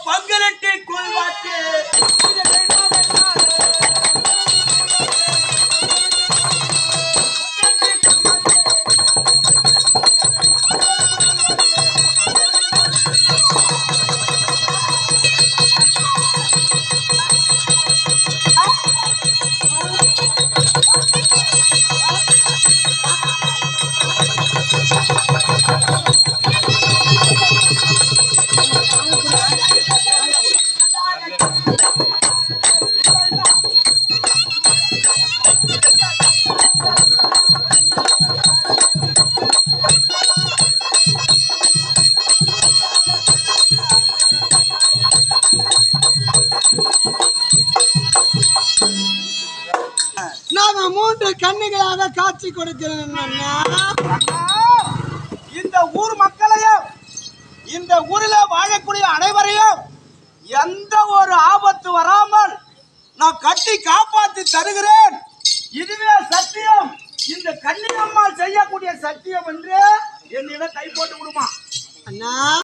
பங்கலட்டி கொள்வாக்கு மூன்று கண்ணிகளாக காட்சி கொடுக்கிறேன். இந்த ஊர் மக்களையும் இந்த ஊரில் வாழக்கூடிய அனைவரையும் எந்த ஒரு ஆபத்து வராமல் நான் கட்டி காப்பாற்றி தருகிறேன். இதுவே சத்தியம். இந்த கன்னியம்மாள் செய்யக்கூடிய சத்தியம் என்று என்னிடம் கை போட்டு விடுமா அண்ணா?